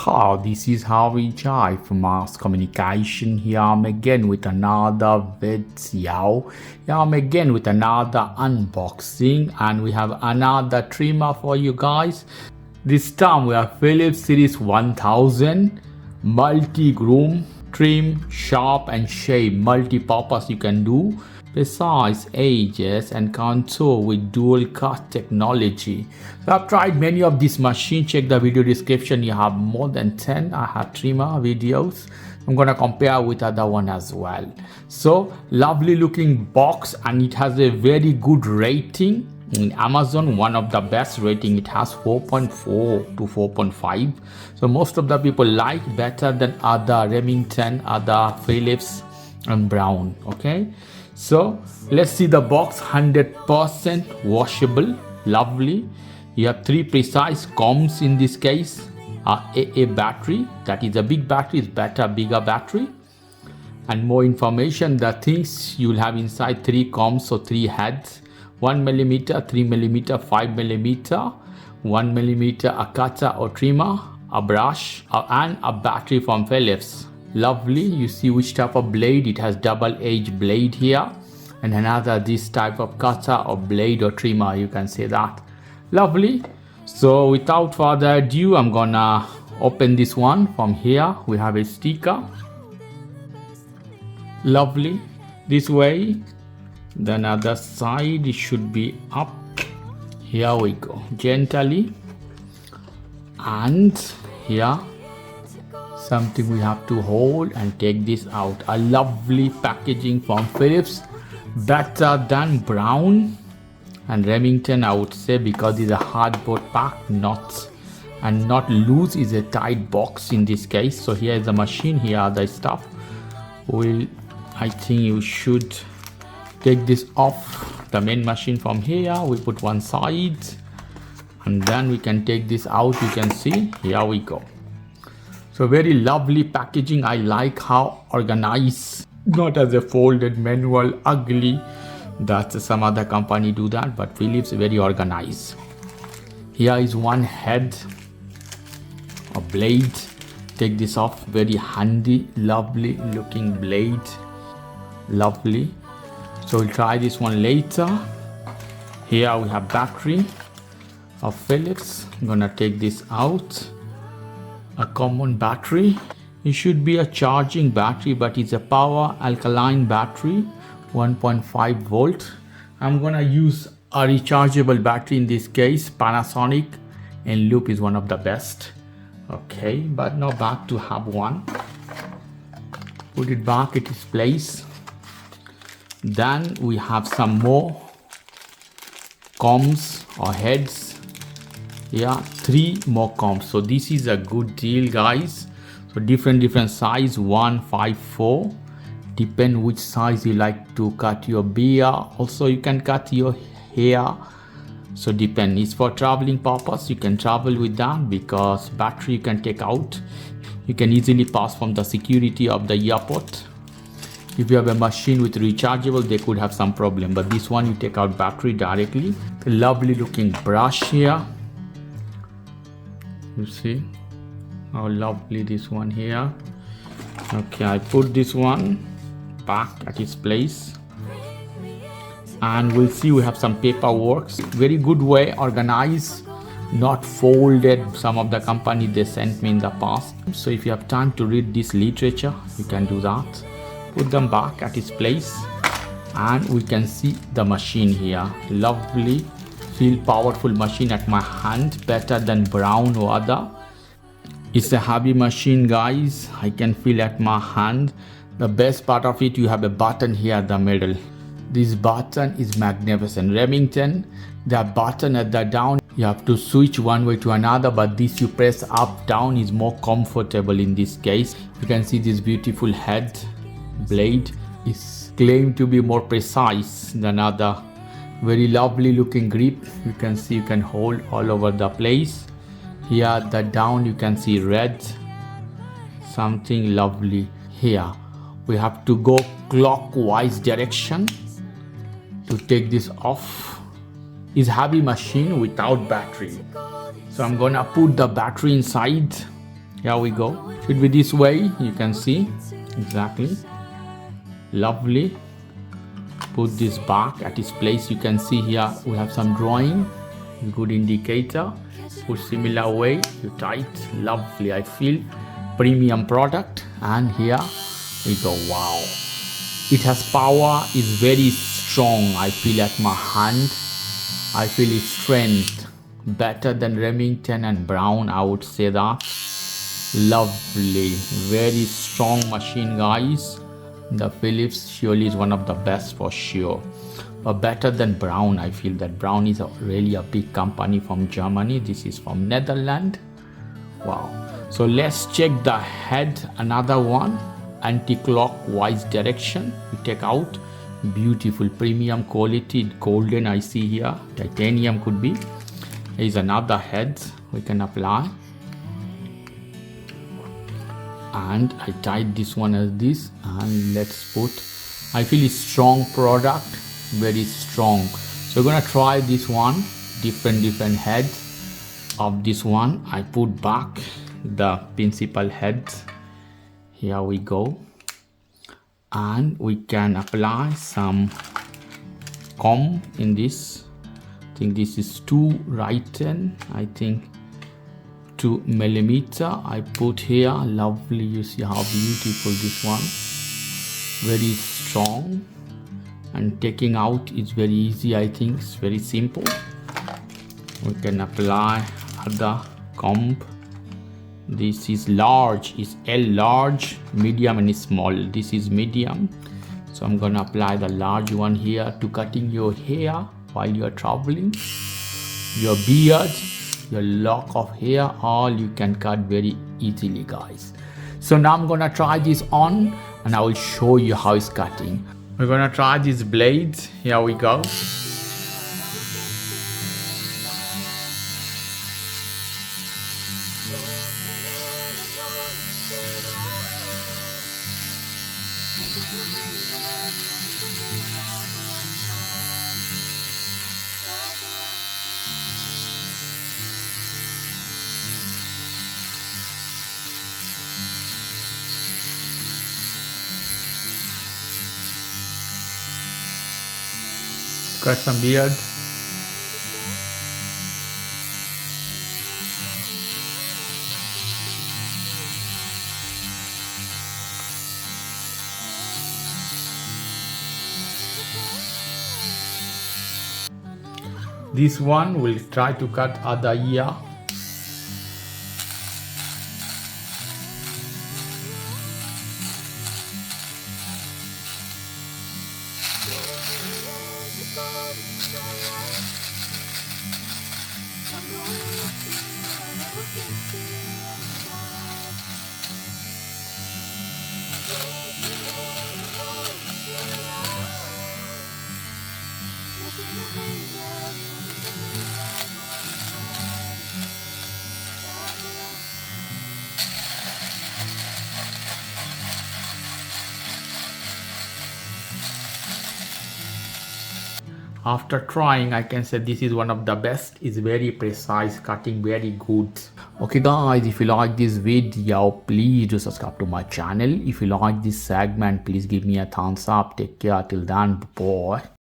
This is how we jive mass communication. Here I'm again with another video. Here I'm again with another unboxing, and we have another trimmer for you guys. This time we have Philips Series 1000 multi-groom, trim, sharp and shape, multi-purpose you can do. Precise edges and contour with DualCut technology. So I've tried many of these machines. Check the video description. You have more than 10 I have trimmer videos. I'm gonna compare with other one as well. So lovely looking box, and it has a very good rating in Amazon, one of the best rating. It has 4.4 to 4.5. So most of the people like better than other Remington, other Philips and Brown. Okay, so let's see the box. 100% washable, lovely. You have 3 precise comms in this case. AA battery, that is a big battery, is better, bigger battery. And more information, the things you will have inside: 3 comms, so 3 heads, 1mm, 3mm, 5mm, 1mm, a cutter or trimmer, a brush, and a battery from Philips. Lovely. You see which type of blade. It has double edge blade here, and another this type of cutter or blade or trimmer, you can say that. Lovely. So without further ado, I'm gonna open this one. From here we have a sticker. Lovely. This way. Then other side, it should be up. Here we go, gently. And here something we have to hold and take this out. A lovely packaging from Philips, better than Brown and Remington, I would say, because it's a hardboard pack, not loose. Is a tight box in this case. So here is the machine, here are the stuff. I think you should take this off the main machine. From here we put one side, and then we can take this out. You can see, here we go. So very lovely packaging. I like how organized, not as a folded manual, ugly. That's some other company do that, but Philips very organized. Here is one head, a blade. Take this off, very handy, lovely looking blade, lovely. So we'll try this one later. Here we have battery of Philips. I'm gonna take this out. A common battery. It should be a charging battery, but it's a power alkaline battery, 1.5 volt. I'm gonna use a rechargeable battery in this case. Panasonic and Loop is one of the best. Okay, but now back to have one. Put it back at its place. Then we have some more comms or heads. Yeah, 3 more comms. So this is a good deal, guys. So different size, 1, 5, 4. Depend which size you like to cut your beard. Also you can cut your hair. So depend. It's for traveling purpose. You can travel with that, because battery you can take out. You can easily pass from the security of the airport. If you have a machine with rechargeable, they could have some problem, but this one you take out battery directly. The lovely looking brush here. You see how lovely this one here. Okay, I put this one back at its place, and we'll see we have some paperwork. Very good way, organized, not folded. Some of the company they sent me in the past. So if you have time to read this literature, you can do that. Put them back at its place, and we can see the machine here. Lovely, feel powerful machine at my hand, better than Brown or other. It's a heavy machine, guys. I can feel at my hand. The best part of it, you have a button here at the middle. This button is magnificent. Remington, the button at the down, you have to switch one way to another, but this you press up, down is more comfortable in this case. You can see this beautiful head. Blade is claimed to be more precise than other. Very lovely looking grip. You can see you can hold all over the place. Here the down you can see red, something lovely. Here we have to go clockwise direction to take this off. It's heavy machine without battery. So I'm gonna put the battery inside Here we go. Should be this way, you can see exactly. Lovely. Put this back at its place. You can see here we have some drawing, good indicator. Put similar way, you tight. Lovely, I feel premium product. And here we go. Wow, it has power, is very strong. I feel at my hand, I feel its strength better than Remington and Brown, I would say that. Lovely, very strong machine, guys. The Philips surely is one of the best for sure, but better than Brown. I feel that Brown is really a big company from Germany. This is from Netherlands. Wow. So let's check the head, another one, anti-clockwise direction. We take out, beautiful premium quality, golden I see here, titanium could be. There is another head we can apply. And I tied this one as this, and let's put, I feel it's strong product, very strong. So we're gonna try this one, different heads of this one. I put back the principal head. Here we go, and we can apply some comb in this. I think this is 2 Riten, I think 2 millimeter I put here. Lovely, you see how beautiful this one, very strong, and taking out is very easy. I think it's very simple. We can apply other comb. This is large, is L large, medium and small. This is medium, so I'm gonna apply the large one here to cutting your hair while you are traveling, your beard, your lock of hair, all you can cut very easily, guys. So now I'm gonna try this on and I will show you how it's cutting. We're gonna try this blade. Here we go. Cut some beard. This one will try to cut other ear. After trying, I can say this is one of the best. It's very precise, cutting very good. Okay guys, if you like this video, please do subscribe to my channel. If you like this segment, please give me a thumbs up. Take care till then, bye.